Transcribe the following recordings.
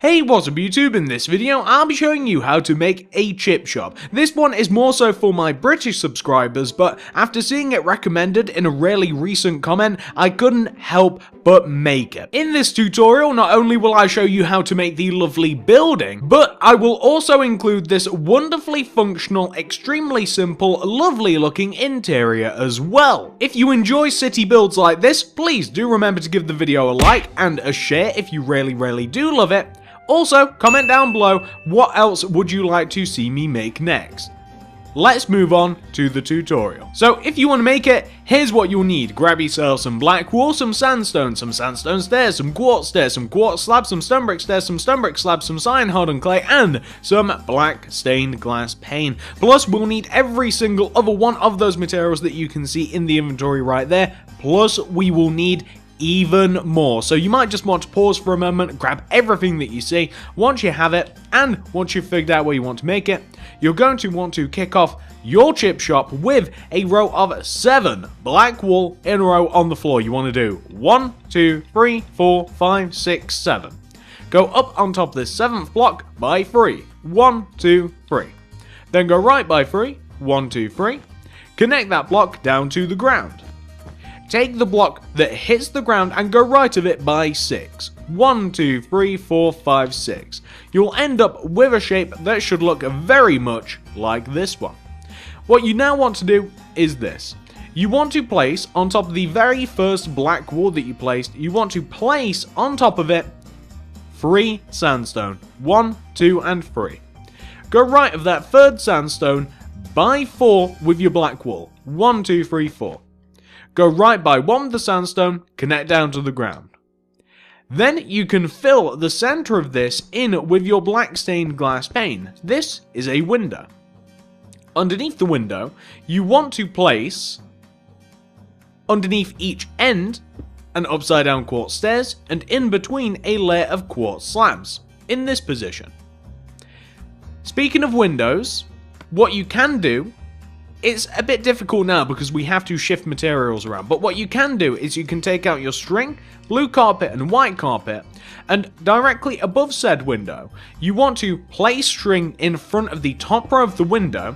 Hey, what's up YouTube? In this video, I'll be showing you how to make a chip shop. This one is more so for my British subscribers, but after seeing it recommended in a really recent comment, I couldn't help but make it. In this tutorial, not only will I show you how to make the lovely building, but I will also include this wonderfully functional, extremely simple, lovely looking interior as well. If you enjoy city builds like this, please do remember to give the video a like and a share if you really do love it. Also, comment down below what else would you like to see me make next. Let's move on to the tutorial. So if you want to make it, here's what you'll need. Grab yourself some black wool, some sandstone stairs, some quartz slabs, some stone brick stairs, some stone brick slabs, some cyan hardened clay, and some black stained glass pane. Plus, we'll need every single other one of those materials that you can see in the inventory right there. Plus, we will need even more. So you might just want to pause for a moment, grab everything that you see. Once you have it, and once you've figured out where you want to make it, you're going to want to kick off your chip shop with a row of 7 black wool in a row on the floor. You want to do 1, 2, 3, 4, 5, 6, 7. Go up on top of this 7th block by 3. 1, 2, 3. Then go right by 3. 1, 2, 3. Connect that block down to the ground. Take the block that hits the ground and go right of it by 6. 1, 2, 3, 4, 5, 6. You'll end up with a shape that should look very much like this one. What you now want to do is this. You want to place on top of the very first black wool that you placed, you want to place on top of it 3 sandstone. 1, 2, and 3. Go right of that 3rd sandstone by 4 with your black wool. 1, 2, 3, 4. Go right by 1 with the sandstone, connect down to the ground. Then you can fill the center of this in with your black stained glass pane. This is a window. Underneath the window, you want to place, underneath each end, an upside down quartz stairs, and in between a layer of quartz slabs, in this position. Speaking of windows, what you can do, it's a bit difficult now because we have to shift materials around, but what you can do is you can take out your string, blue carpet and white carpet, and directly above said window, you want to place string in front of the top row of the window,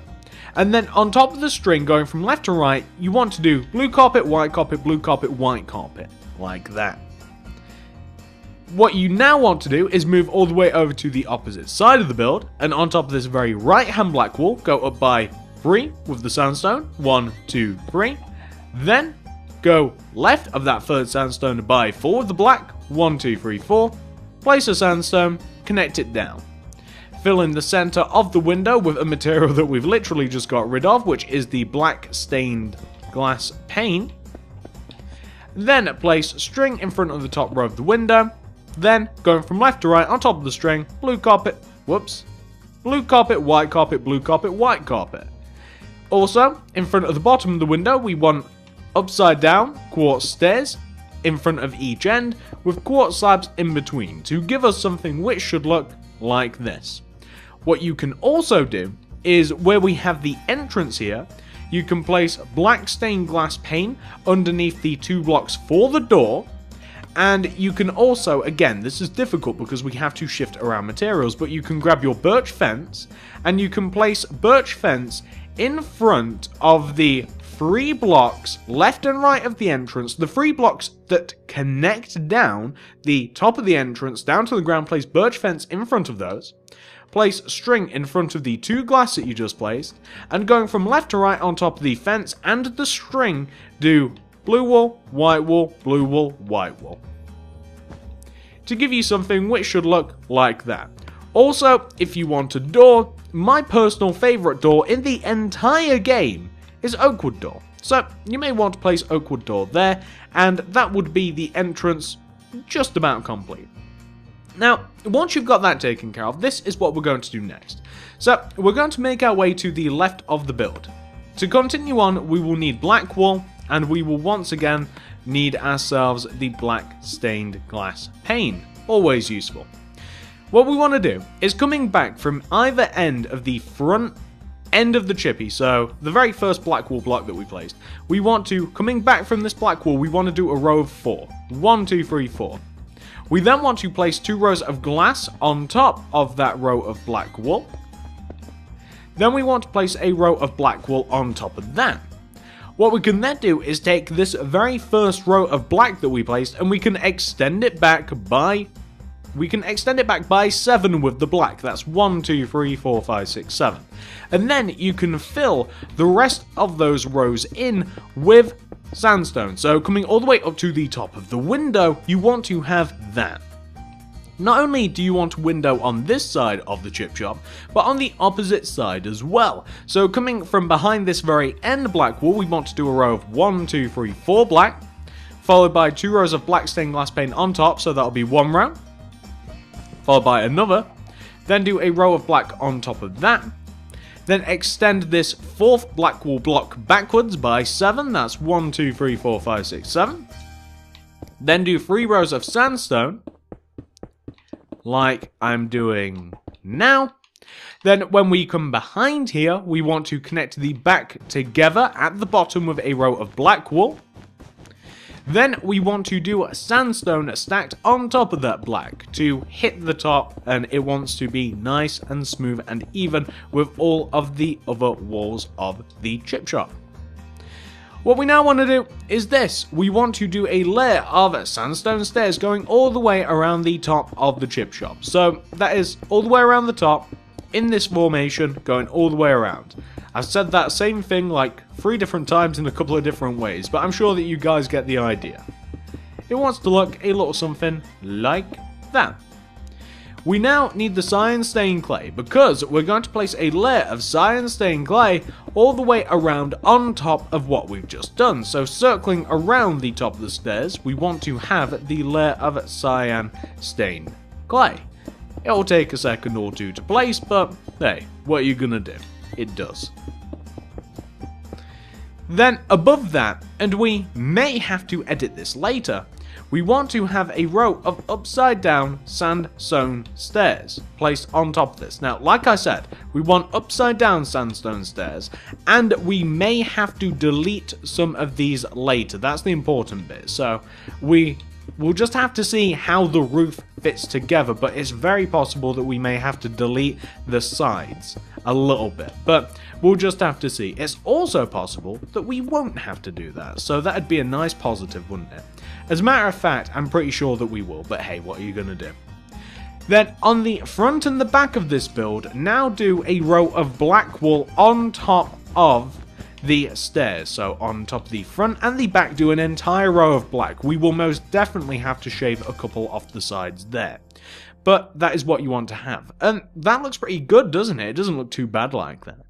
and then on top of the string going from left to right, you want to do blue carpet, white carpet, blue carpet, white carpet, like that. What you now want to do is move all the way over to the opposite side of the build, and on top of this very right hand black wall, go up by 3 with the sandstone. 1, 2, 3. Then go left of that 3rd sandstone by 4 with the black. 1, 2, 3, 4. Place a sandstone, connect it down. Fill in the center of the window with a material that we've literally just got rid of, which is the black stained glass pane. Then place string in front of the top row of the window. Then going from left to right on top of the string, blue carpet, blue carpet, white carpet, blue carpet, white carpet. Also, in front of the bottom of the window, we want upside down quartz stairs in front of each end with quartz slabs in between to give us something which should look like this. What you can also do is where we have the entrance here, you can place black stained glass pane underneath the 2 blocks for the door. And you can also, again, this is difficult because we have to shift around materials, but you can grab your birch fence and you can place birch fence in front of the 3 blocks left and right of the entrance, the 3 blocks that connect down the top of the entrance down to the ground. Place birch fence in front of those, place string in front of the 2 glass that you just placed, and going from left to right on top of the fence and the string, do blue wool, white wool, blue wool, white wool, to give you something which should look like that. Also, if you want a door, my personal favorite door in the entire game is Oakwood door. So you may want to place Oakwood door there, and that would be the entrance just about complete. Now, once you've got that taken care of, this is what we're going to do next. So we're going to make our way to the left of the build. To continue on, we will need black wool, and we will once again need ourselves the black stained glass pane. Always useful. What we want to do is coming back from either end of the front end of the chippy, so the very first black wool block that we placed, we want to, coming back from this black wool, we want to do a row of 4. 1, 2, 3, 4. We then want to place 2 rows of glass on top of that row of black wool. Then we want to place a row of black wool on top of that. What we can then do is take this very first row of black that we placed and we can extend it back by 7 with the black. That's 1, 2, 3, 4, 5, 6, 7. And then you can fill the rest of those rows in with sandstone. So coming all the way up to the top of the window, you want to have that. Not only do you want a window on this side of the chip shop, but on the opposite side as well. So coming from behind this very end black wall, we want to do a row of 1, 2, 3, 4 black, followed by 2 rows of black stained glass paint on top, so that'll be 1 row, followed by another, then do a row of black on top of that, then extend this 4th black wall block backwards by 7, that's 1, 2, 3, 4, 5, 6, 7, then do 3 rows of sandstone, like I'm doing now. Then when we come behind here, we want to connect the back together at the bottom with a row of black wool. Then we want to do a sandstone stacked on top of that black to hit the top, and it wants to be nice and smooth and even with all of the other walls of the chip shop. What we now want to do is this. We want to do a layer of sandstone stairs going all the way around the top of the chip shop. So that is all the way around the top in this formation, going all the way around. I've said that same thing like 3 different times in a couple of different ways, but I'm sure that you guys get the idea. It wants to look a little something like that. We now need the cyan stained clay because we're going to place a layer of cyan stained clay all the way around on top of what we've just done. So circling around the top of the stairs, we want to have the layer of cyan stained clay. It'll take a second or two to place, but hey, what are you gonna do? It does. Then above that, and we may have to edit this later, we want to have a row of upside down sandstone stairs placed on top of this. Now, like I said, we want upside down sandstone stairs, and we may have to delete some of these later. That's the important bit. So we'll just have to see how the roof fits together, but it's very possible that we may have to delete the sides a little bit, but we'll just have to see. It's also possible that we won't have to do that, so that'd be a nice positive, wouldn't it? As a matter of fact, I'm pretty sure that we will, but hey, what are you gonna do? Then on the front and the back of this build, now do a row of black wool on top of the stairs. So on top of the front and the back, do an entire row of black. We will most definitely have to shave a couple off the sides there, but that is what you want to have. And that looks pretty good, doesn't it? It doesn't look too bad like that.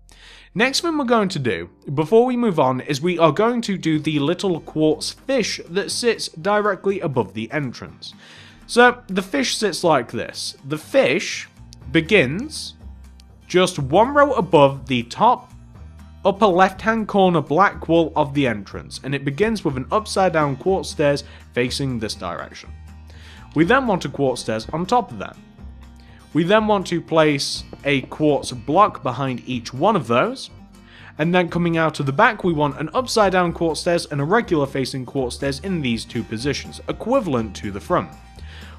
Next thing we're going to do, before we move on, is we are going to do the little quartz fish that sits directly above the entrance. So the fish sits like this. The fish begins just 1 row above the top upper left hand corner black wall of the entrance, and it begins with an upside down quartz stairs facing this direction. We then want a quartz stairs on top of that. We then want to place a quartz block behind each one of those, and then coming out of the back we want an upside down quartz stairs and a regular facing quartz stairs in these 2 positions, equivalent to the front.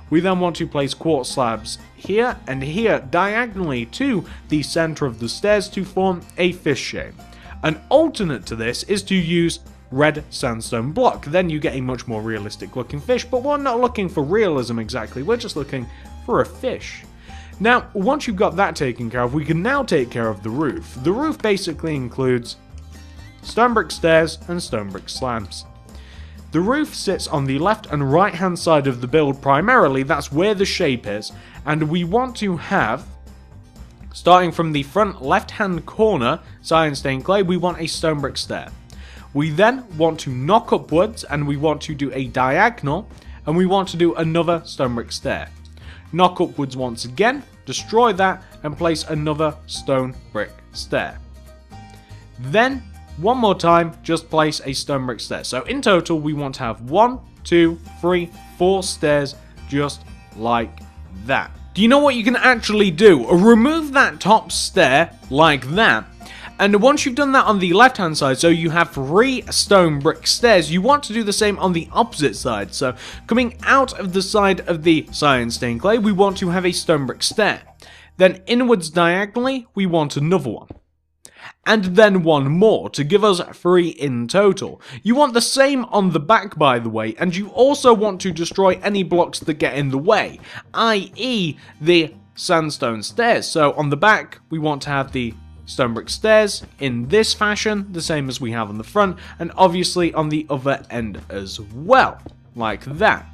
We then want to place quartz slabs here and here diagonally to the center of the stairs to form a fish shape. An alternate to this is to use red sandstone block, then you get a much more realistic looking fish, but we're not looking for realism exactly, we're just looking for a fish. Now, once you've got that taken care of, we can now take care of the roof. The roof basically includes stone brick stairs and stone brick slabs. The roof sits on the left and right hand side of the build primarily, that's where the shape is, and we want to have, starting from the front left hand corner, cyan stained clay, we want a stone brick stair. We then want to knock upwards and we want to do a diagonal, and we want to do another stone brick stair. Knock upwards once again, destroy that, and place another stone brick stair. Then, one more time, just place a stone brick stair. So in total, we want to have 1, 2, 3, 4 stairs just like that. Do you know what you can actually do? Remove that top stair like that, And once you've done that on the left hand side, so you have 3 stone brick stairs, you want to do the same on the opposite side. So coming out of the side of the cyan stained clay, we want to have a stone brick stair. Then inwards diagonally, we want another one. And then one more to give us 3 in total. You want the same on the back, by the way, and you also want to destroy any blocks that get in the way, i.e. the sandstone stairs. So on the back, we want to have the stone brick stairs in this fashion, the same as we have on the front, and obviously on the other end as well, like that.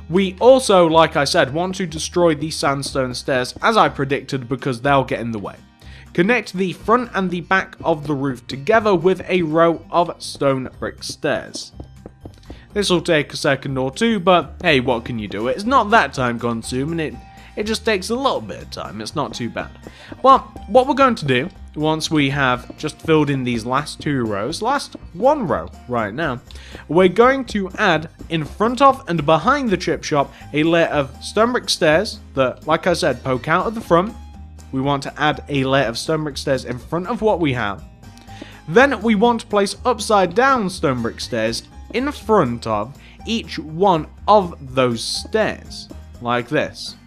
We also, like I said, want to destroy the sandstone stairs, as I predicted, because they'll get in the way. Connect the front and the back of the roof together with a row of stone brick stairs. This will take a second or two, but hey, what can you do? It's not that time consuming, it just takes a little bit of time, it's not too bad. Well, what we're going to do, once we have just filled in these last 2 rows, last 1 row right now, we're going to add in front of and behind the chip shop a layer of stone brick stairs that, like I said, poke out of the front. We want to add a layer of stone brick stairs in front of what we have. Then we want to place upside down stone brick stairs in front of each one of those stairs, like this.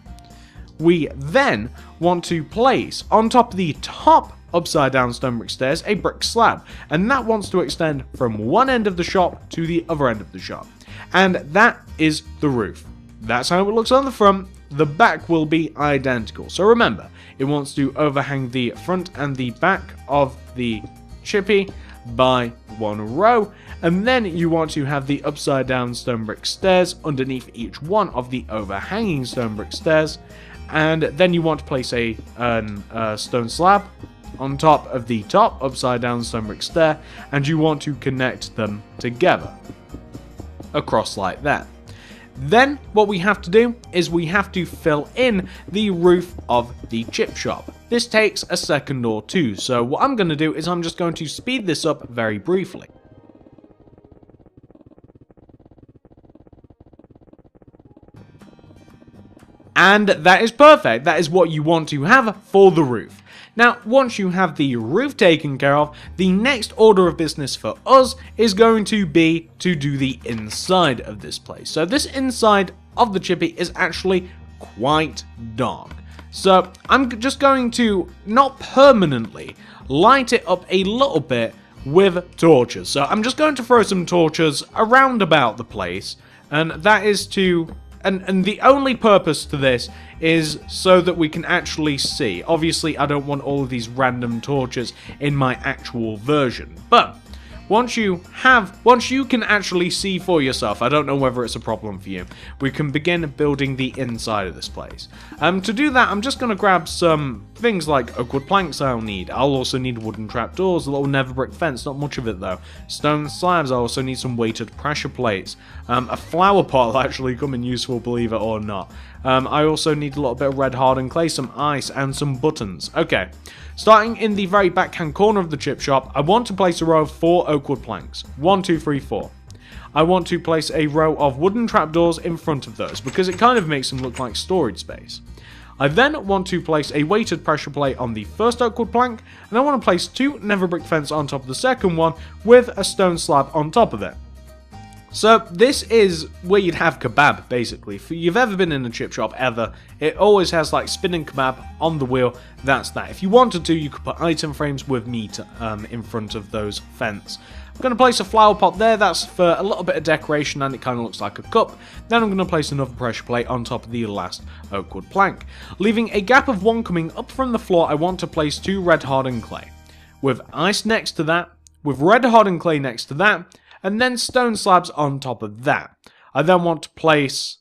We then want to place on top of the top upside down stone brick stairs a brick slab, and that wants to extend from one end of the shop to the other end of the shop. And that is the roof. That's how it looks on the front. The back will be identical. So remember, it wants to overhang the front and the back of the chippy by 1 row, and then you want to have the upside down stone brick stairs underneath each one of the overhanging stone brick stairs, and then you want to place a stone slab on top of the top upside down stone brick stair, and you want to connect them together across like that. Then what we have to do is we have to fill in the roof of the chip shop. This takes a second or two, so what I'm going to do is I'm just going to speed this up very briefly. And that is perfect. That is what you want to have for the roof. Now, once you have the roof taken care of, the next order of business for us is going to be to do the inside of this place. So this inside of the chippy is actually quite dark. So I'm just going to, not permanently, light it up a little bit with torches. So I'm just going to throw some torches around about the place, and that is to... And the only purpose to this is so that we can actually see. Obviously, I don't want all of these random torches in my actual version. But once you can actually see for yourself, I don't know whether it's a problem for you, we can begin building the inside of this place. To do that, I'm just going to grab some things like oak wood planks I'll need. I'll also need wooden trapdoors, a little nether brick fence, not much of it though. Stone slabs, I also need some weighted pressure plates. A flower pot will actually come in useful, believe it or not. I also need a little bit of red hardened clay, some ice, and some buttons. Okay, starting in the very backhand corner of the chip shop, I want to place a row of 4 oak wood planks. 1, 2, 3, 4. I want to place a row of wooden trapdoors in front of those, because it kind of makes them look like storage space. I then want to place a weighted pressure plate on the first oak wood plank, and I want to place 2 nether brick fence on top of the second one, with a stone slab on top of it. So this is where you'd have kebab, basically. If you've ever been in a chip shop, ever, it always has like spinning kebab on the wheel. That's that. If you wanted to, you could put item frames with meat in front of those fence. I'm going to place a flower pot there. That's for a little bit of decoration, and it kind of looks like a cup. Then I'm going to place another pressure plate on top of the last oak wood plank. Leaving a gap of 1 coming up from the floor, I want to place 2 red hardened clay. With ice next to that, with red hardened clay next to that, and then stone slabs on top of that. I then want to place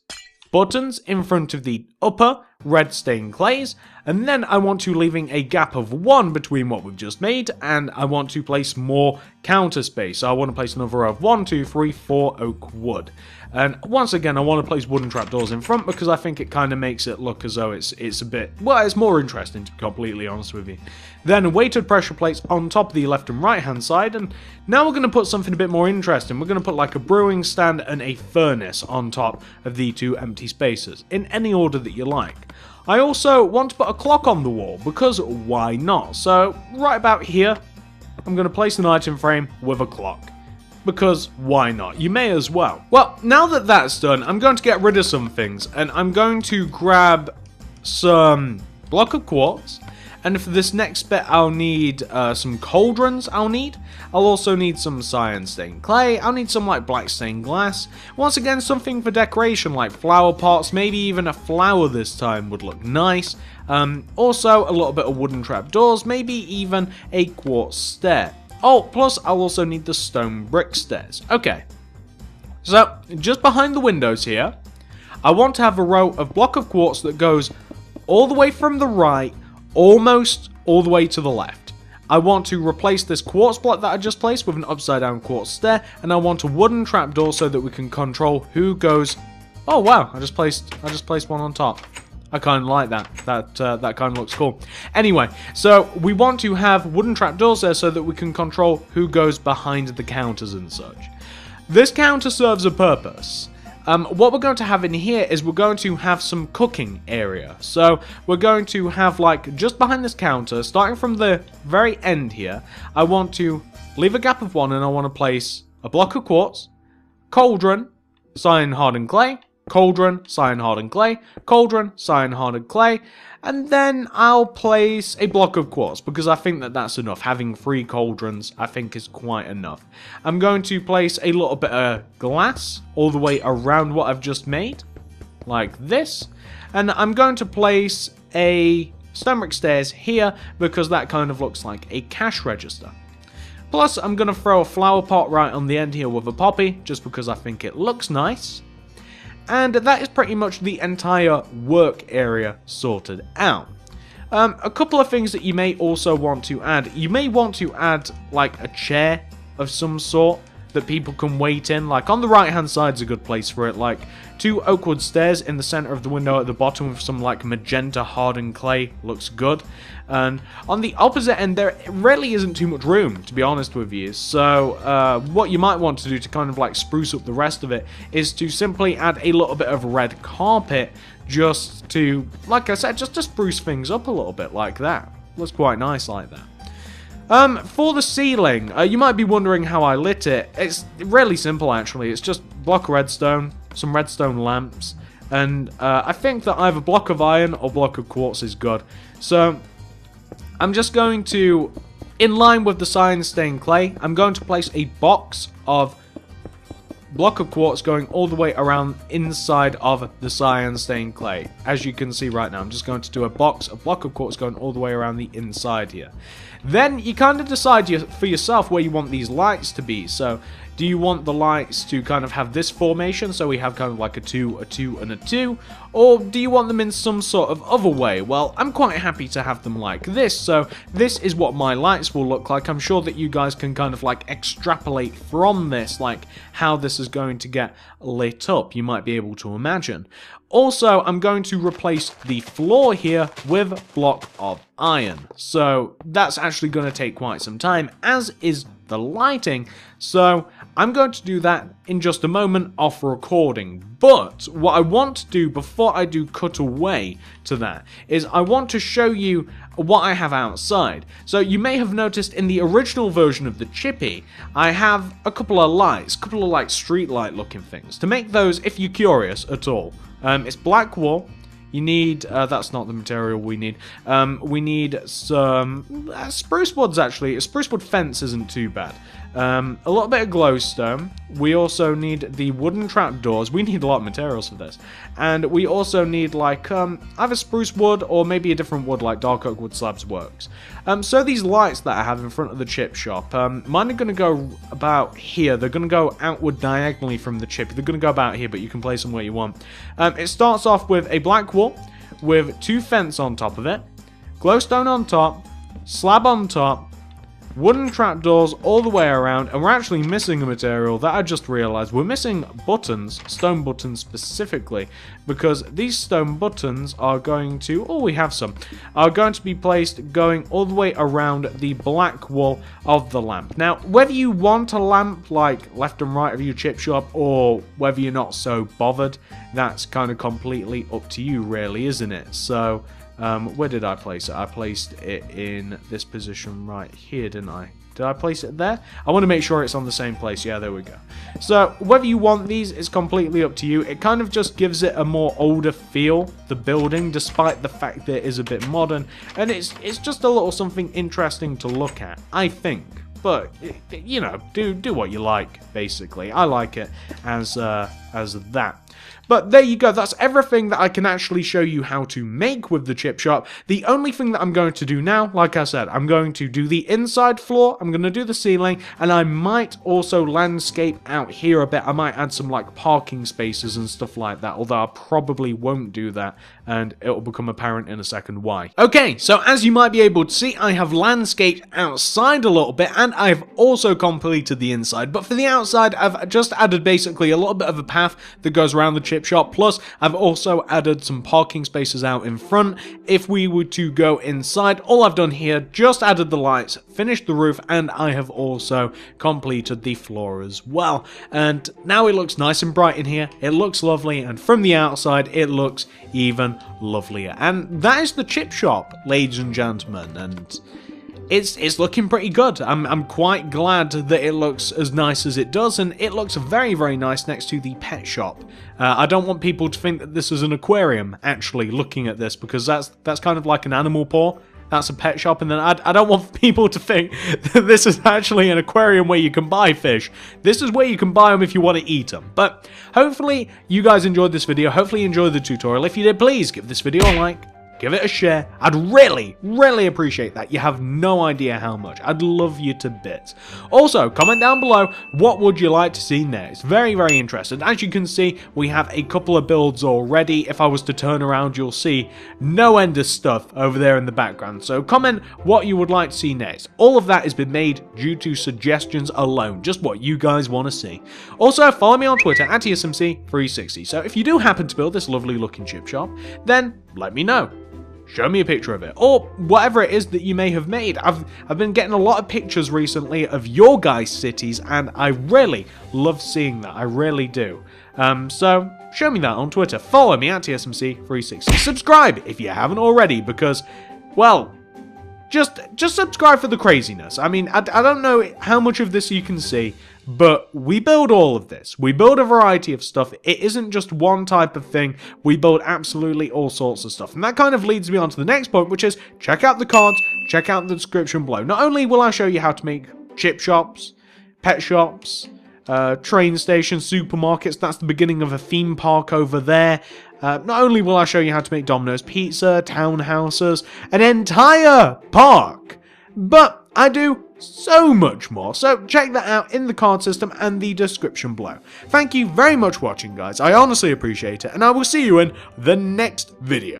buttons in front of the upper red stained clays, and then I want to leaving a gap of 1 between what we've just made, and I want to place more counter space. So I want to place another row of 1, 2, 3, 4 oak wood. And once again, I want to place wooden trapdoors in front because I think it kind of makes it look as though it's a bit, well, it's more interesting, to be completely honest with you. Then weighted pressure plates on top of the left and right hand side, and now we're going to put something a bit more interesting. We're going to put like a brewing stand and a furnace on top of the 2 empty spaces, in any order that you like. I also want to put a clock on the wall, because why not? So right about here, I'm going to place an item frame with a clock. Because why not? You may as well. Well, now that that's done, I'm going to get rid of some things. And I'm going to grab some block of quartz. And for this next bit, I'll need some cauldrons. I'll also need some cyan stained clay. I'll need some like black stained glass. Once again, something for decoration like flower pots. Maybe even a flower this time would look nice. Also, a little bit of wooden trapdoors. Maybe even a quartz stair. Oh, plus I'll also need the stone brick stairs. Okay, so just behind the windows here, I want to have a row of block of quartz that goes all the way from the right, almost all the way to the left. I want to replace this quartz block that I just placed with an upside down quartz stair, and I want a wooden trapdoor so that we can control who goes. Oh wow, I just placed one on top. I kind of like that. That kind of looks cool. Anyway, so we want to have wooden trapdoors there so that we can control who goes behind the counters and such. This counter serves a purpose. What we're going to have in here is we're going to have some cooking area. So we're going to have like just behind this counter, starting from the very end here, I want to leave a gap of 1 and I want to place a block of quartz, cauldron, cyan hardened clay, cauldron, cyan hardened clay, cauldron, cyan hardened clay, and then I'll place a block of quartz because I think that that's enough. Having 3 cauldrons I think is quite enough. I'm going to place a little bit of glass all the way around what I've just made, like this, and I'm going to place a stone brick stairs here because that kind of looks like a cash register. Plus I'm going to throw a flower pot right on the end here with a poppy just because I think it looks nice. And that is pretty much the entire work area sorted out. A couple of things that you may also want to add. You may want to add like a chair of some sort that people can wait in. Like on the right hand side is a good place for it. Like 2 oak wood stairs in the center of the window at the bottom with some like magenta hardened clay looks good. And on the opposite end there really isn't too much room, to be honest with you. So what you might want to do to kind of like spruce up the rest of it is to simply add a little bit of red carpet just to, like I said, just to spruce things up a little bit like that. Looks quite nice like that. For the ceiling, you might be wondering how I lit it. It's really simple actually. It's just block of redstone, some redstone lamps, and I think that either block of iron or block of quartz is good. So I'm just going to, in line with the cyan stained clay, I'm going to place a box of block of quartz going all the way around inside of the cyan stained clay. As you can see right now, I'm just going to do a block of quartz going all the way around the inside here. Then you kind of decide for yourself where you want these lights to be. So do you want the lights to kind of have this formation, so we have kind of like a 2, a 2, and a 2? Or do you want them in some sort of other way? Well, I'm quite happy to have them like this, so this is what my lights will look like. I'm sure that you guys can kind of like extrapolate from this, like how this is going to get lit up. You might be able to imagine. Also, I'm going to replace the floor here with block of iron. So that's actually going to take quite some time, as is the lighting. So I'm going to do that in just a moment off recording. But what I want to do before I do cut away to that is I want to show you what I have outside. So you may have noticed in the original version of the Chippy, I have a couple of lights, a couple of like street light looking things. To make those, if you're curious at all, it's black wool. You need, that's not the material we need. We need some spruce woods actually. A spruce wood fence isn't too bad. A little bit of glowstone. We also need the wooden trapdoors. We need a lot of materials for this. And we also need like either spruce wood or maybe a different wood like dark oak wood slabs works. So these lights that I have in front of the chip shop, mine are going to go about here. They're going to go outward diagonally from the chip. They're going to go about here, but you can place them where you want. It starts off with a black wall with 2 fence on top of it, glowstone on top, slab on top, wooden trapdoors all the way around, and we're actually missing a material that I just realized. We're missing buttons, stone buttons specifically, because these stone buttons are going to, oh we have some, are going to be placed going all the way around the black wall of the lamp. Now, whether you want a lamp like left and right of your chip shop, or whether you're not so bothered, that's kind of completely up to you really, isn't it? So Where did I place it? I placed it in this position right here, didn't I? Did I place it there? I want to make sure it's on the same place. Yeah, there we go. So, whether you want these is completely up to you. It kind of just gives it a more older feel, the building, despite the fact that it is a bit modern. And it's just a little something interesting to look at, I think. But, you know, do what you like, basically. I like it as that. But there you go, that's everything that I can actually show you how to make with the chip shop. The only thing that I'm going to do now, like I said, I'm going to do the inside floor, I'm going to do the ceiling, and I might also landscape out here a bit. I might add some like parking spaces and stuff like that, although I probably won't do that, and it'll become apparent in a second why. Okay, so as you might be able to see, I have landscaped outside a little bit, and I've also completed the inside. But for the outside, I've just added basically a little bit of a path that goes around the chip shop, plus I've also added some parking spaces out in front. If we were to go inside, all I've done here, just added the lights, finished the roof, and I have also completed the floor as well. And now it looks nice and bright in here, it looks lovely, and from the outside it looks even lovelier. And that is the chip shop, ladies and gentlemen, and it's looking pretty good. I'm quite glad that it looks as nice as it does, and it looks very, very nice next to the pet shop. I don't want people to think that this is an aquarium, actually, looking at this, because that's kind of like an animal paw. That's a pet shop, and then I don't want people to think that this is actually an aquarium where you can buy fish. This is where you can buy them if you want to eat them. But hopefully you guys enjoyed this video. Hopefully you enjoyed the tutorial. If you did, please give this video a like. Give it a share. I'd really, really appreciate that. You have no idea how much. I'd love you to bits. Also, comment down below, what would you like to see next? Very, very interested. As you can see, we have a couple of builds already. If I was to turn around, you'll see no end of stuff over there in the background. So comment what you would like to see next. All of that has been made due to suggestions alone. Just what you guys want to see. Also, follow me on Twitter at TSMC360. So if you do happen to build this lovely looking chip shop, then let me know. Show me a picture of it, or whatever it is that you may have made. I've been getting a lot of pictures recently of your guys' cities, and I really love seeing that. I really do. So show me that on Twitter. Follow me at TSMC360. Subscribe if you haven't already, because, well, just subscribe for the craziness. I mean, I don't know how much of this you can see, but we build all of this. We build a variety of stuff. It isn't just one type of thing. We build absolutely all sorts of stuff. And that kind of leads me on to the next point, which is check out the cards, check out the description below. Not only will I show you how to make chip shops, pet shops, train stations, supermarkets. That's the beginning of a theme park over there. Not only will I show you how to make Domino's Pizza, townhouses, an entire park, but I do so much more. So check that out in the card system and the description below. Thank you very much for watching, guys. I honestly appreciate it, and I will see you in the next video.